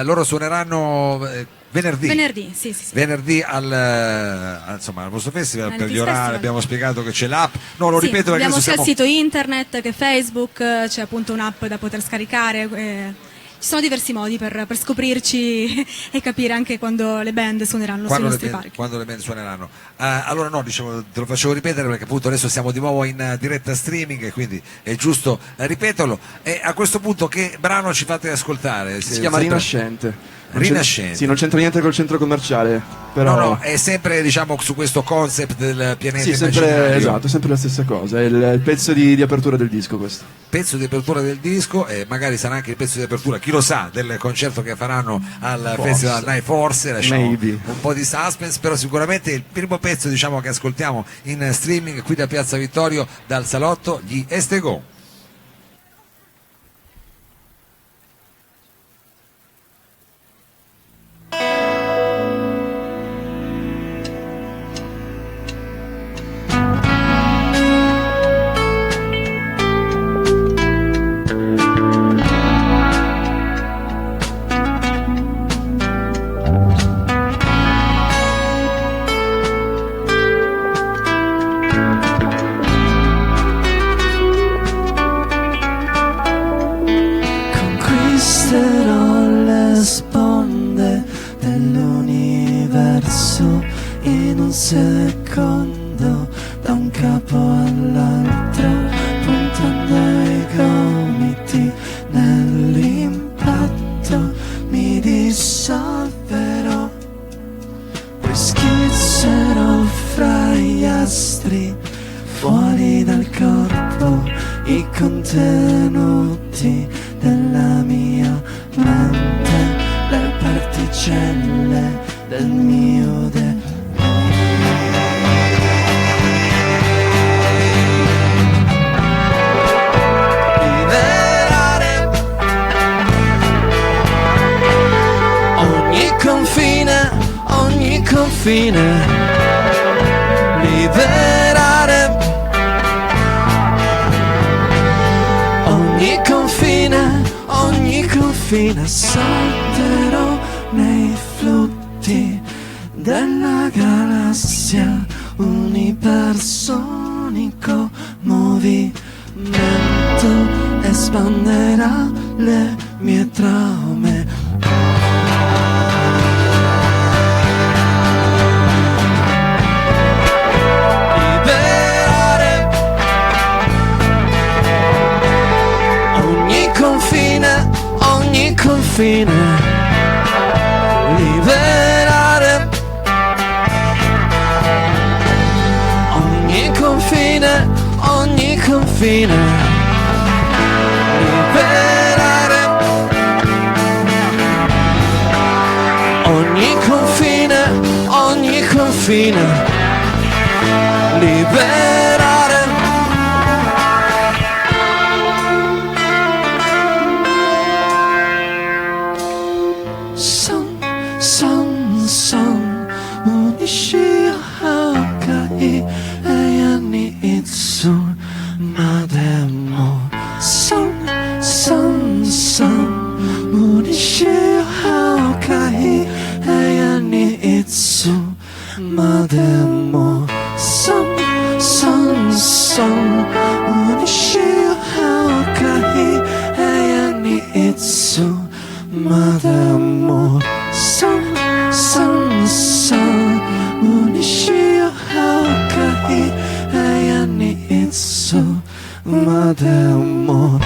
Loro suoneranno venerdì. Venerdì, sì. Venerdì insomma, al vostro festival. Per gli orari Festival. abbiamo spiegato che c'è l'app. No, lo Sì, ripeto perché abbiamo adesso sia il siamo... sito internet che Facebook, c'è appunto un'app da poter scaricare. Ci sono diversi modi per scoprirci e capire anche quando le band suoneranno sui nostri parchi. Quando le band suoneranno. Allora no, dicevo, te lo facevo ripetere perché appunto adesso siamo di nuovo in diretta streaming e quindi è giusto ripeterlo. E a questo punto che brano ci fate ascoltare? Si chiama Rinascente. Rinascente. Sì, non c'entra niente col centro commerciale, però... No, è sempre diciamo su questo concept del pianeta sì, immaginario. sempre, esatto, sempre la stessa cosa, è il pezzo di apertura del disco questo. Pezzo di apertura del disco e magari sarà anche il pezzo di apertura, chi lo sa, del concerto che faranno al Festival Night, forse lasciamo un po' di suspense, però sicuramente il primo pezzo diciamo che ascoltiamo in streaming qui da Piazza Vittorio, dal salotto, gli Estego. Conquisterò le sponde dell'universo in un secondo, da un capo all'altro, puntando i gomiti nell'impatto, mi dissolverò, poi schizzerò fra gli astri, fuori dal corpo, i contenuti della mia mente, le particelle del mio liberare ogni confine, liberare ogni confine, salterò nei flutti della galassia, unipersonico movimento espanderà le mie traume. Ogni confine, liberare ogni confine, liberare ogni confine, liberare unisci hakai ayani itsu mademo unisci hakai ayani itsu mademo unisci hakai ayani itsu mademo unisci hakai ayani itsu mademo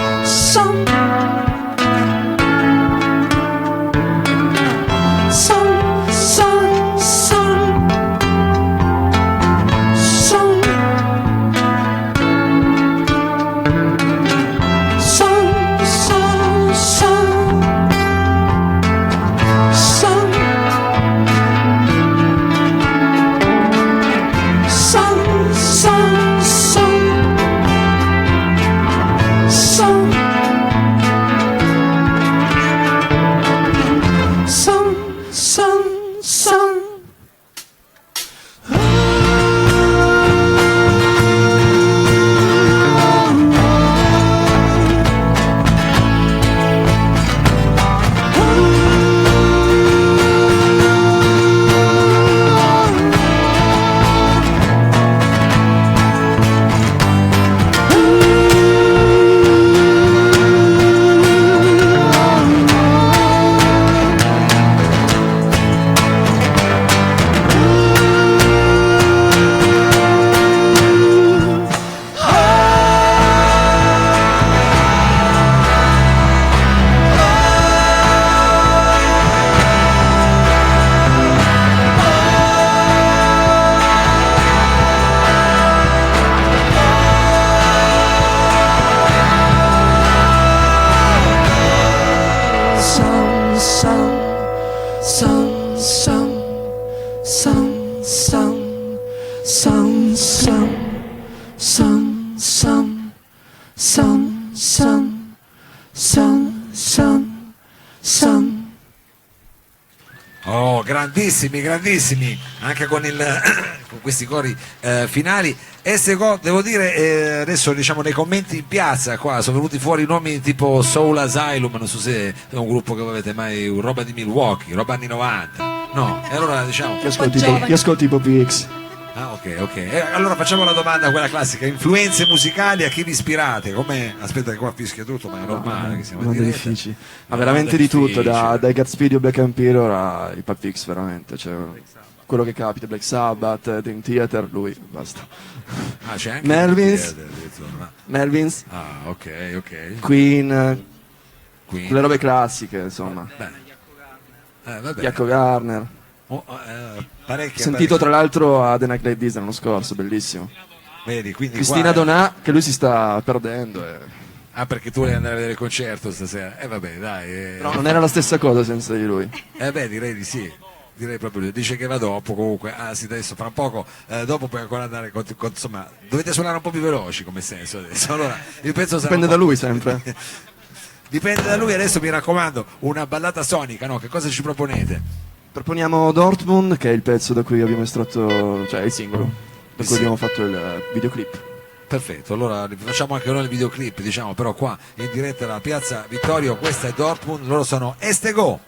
Sun. Oh, grandissimi, grandissimi, anche con questi cori finali. E devo dire, adesso diciamo nei commenti in piazza qua sono venuti fuori nomi tipo Soul Asylum, non so se è un gruppo che avete mai, roba di Milwaukee, roba anni 90. No, e allora diciamo... Io ascolto i Pop X. Ah, ok. Allora facciamo la domanda, quella classica: influenze musicali, a chi vi ispirate? Come... Aspetta che qua fischia tutto, ma è normale che siamo in diretta. Difficili. Ma veramente di tutto, dai Gatspeed, Black Emperor ai Pop X, veramente. Cioè, quello che capita, Black Sabbath, Dream Theater, lui, basta. Ah, c'è anche Melvins. Ah, ok. Queen. Quelle robe classiche, insomma. Vabbè. Jaco Garner. Sentito tra l'altro a The Night Like This l'anno scorso, bellissimo. Vedi, quindi Cristina Donà, che lui si sta perdendo. Ah, perché tu vuoi andare a vedere il concerto stasera? Vabbè, dai. No, non era la stessa cosa senza di lui. Beh, direi di sì. Direi proprio, dice che va dopo comunque, sì, adesso fra un poco, dopo puoi ancora andare insomma, dovete suonare un po' più veloci come senso adesso. Allora, il pezzo dipende da lui sempre. Dipende da lui. Adesso mi raccomando, una ballata sonica, no? Che cosa ci proponete? Proponiamo Dortmund, che è il pezzo da cui abbiamo estratto, cioè il singolo, da cui abbiamo fatto il videoclip. Perfetto, allora facciamo anche noi il videoclip, diciamo, però qua in diretta da Piazza Vittorio. Questa è Dortmund, loro sono Estego.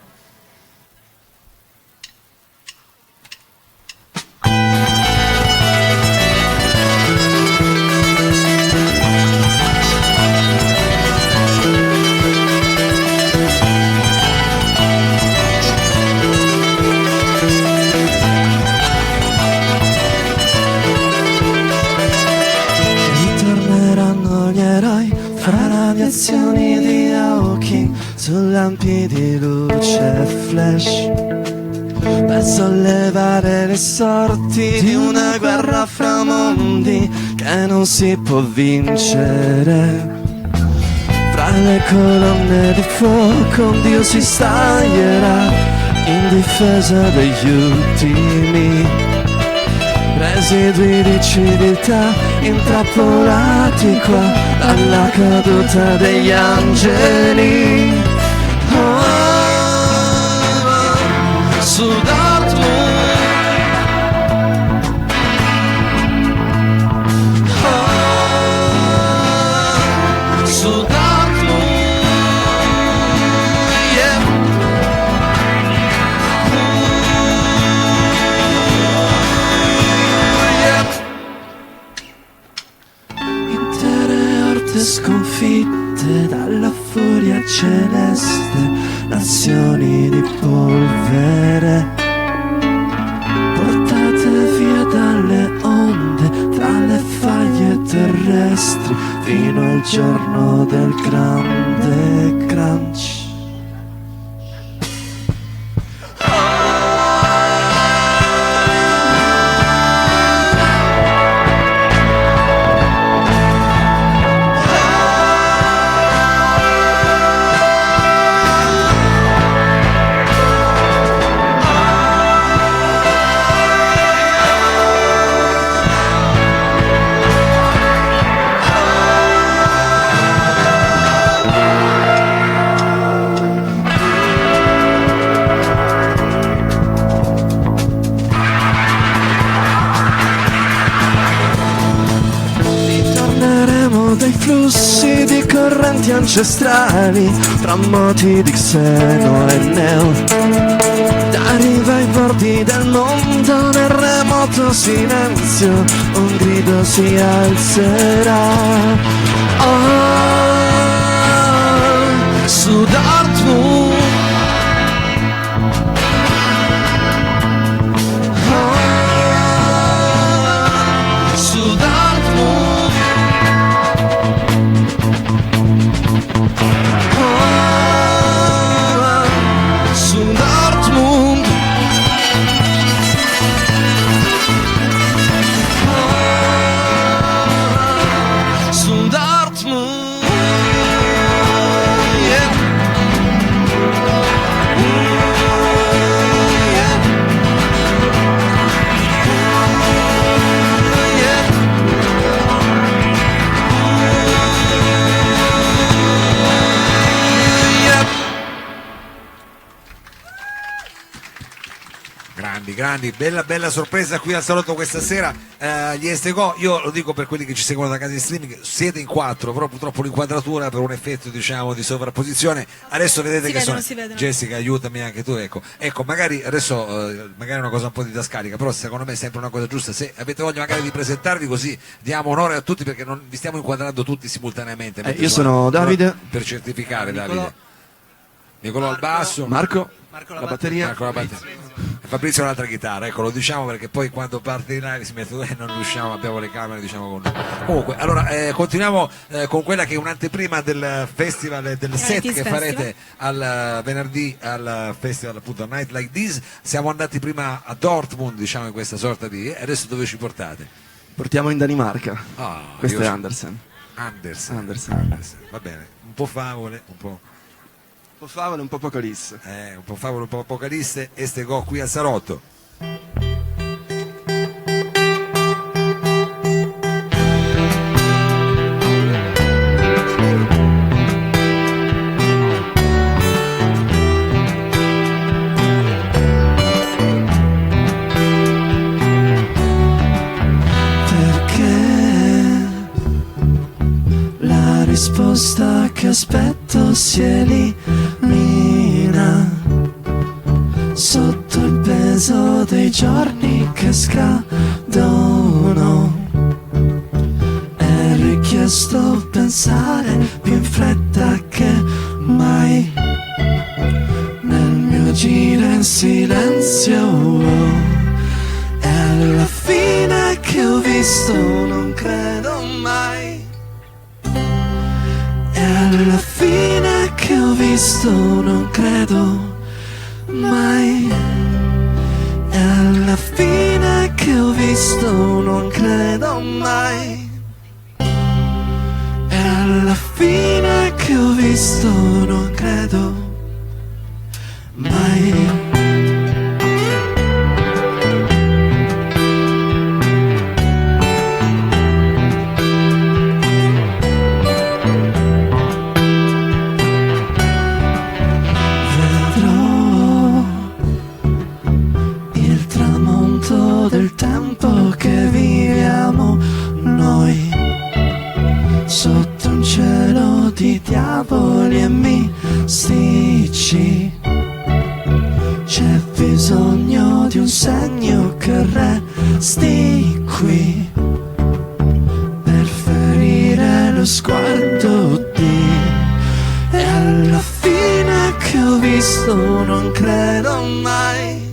Azioni di Hawking su lampi di luce flash per sollevare le sorti di una guerra fra mondi che non si può vincere. Fra le colonne di fuoco un Dio si staglierà in difesa degli ultimi residui di civiltà intrappolati qua dalla caduta degli angeli. Su Dortmund, su Dortmund, yeah. Sconfitte dalla furia celeste, nazioni di polvere portate via dalle onde tra le faglie terrestri fino al giorno del grande crunch. Dai flussi di correnti ancestrali tra moti di Xeno e Neo, da riva ai bordi del mondo nel remoto silenzio un grido si alzerà. Su Dortmund, su Dortmund, su Dortmund, su Dortmund, yeah. Grandi, bella sorpresa qui al salotto questa sera. Gli Estego, io lo dico per quelli che ci seguono da casa di streaming, siete in 4, però purtroppo l'inquadratura per un effetto diciamo di sovrapposizione. Adesso vedete che sono. Jessica, aiutami anche tu, ecco, magari adesso magari una cosa un po' didascalica, però secondo me è sempre una cosa giusta. Se avete voglia magari di presentarvi, così diamo onore a tutti, perché non vi stiamo inquadrando tutti simultaneamente. Io sono Davide, per certificare. Davide, Nicolò al basso, Marco la batteria. E Fabrizio l'altra chitarra, ecco, lo diciamo perché poi quando parte in live si mette non riusciamo, abbiamo le camere diciamo con. Comunque, allora continuiamo con quella che è un'anteprima del festival, del set che farete al venerdì al festival appunto Night Like This. Siamo andati prima a Dortmund, diciamo, in questa sorta di. Adesso dove ci portate? Portiamo in Danimarca. Questo è Andersen. Va bene, un po' favole, un po' favole, un po' apocalisse. Un po' favole, un po' apocalisse. Estego qui al salotto. Risposta che aspetto si elimina sotto il peso dei giorni che scadono. È richiesto pensare più in fretta che mai nel mio giro in silenzio. È alla fine che ho visto, non credo mai. Alla fine che ho visto, non credo mai. E alla fine che ho visto, non credo mai. E alla fine che ho visto, non credo mai. Del tempo che viviamo noi sotto un cielo di diavoli e mistici. C'è bisogno di un segno che resti qui per ferire lo sguardo di. E alla fine che ho visto, non credo mai.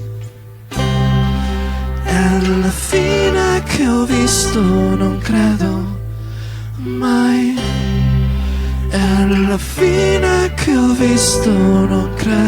Alla fine che ho visto, non credo mai. E alla fine che ho visto, non credo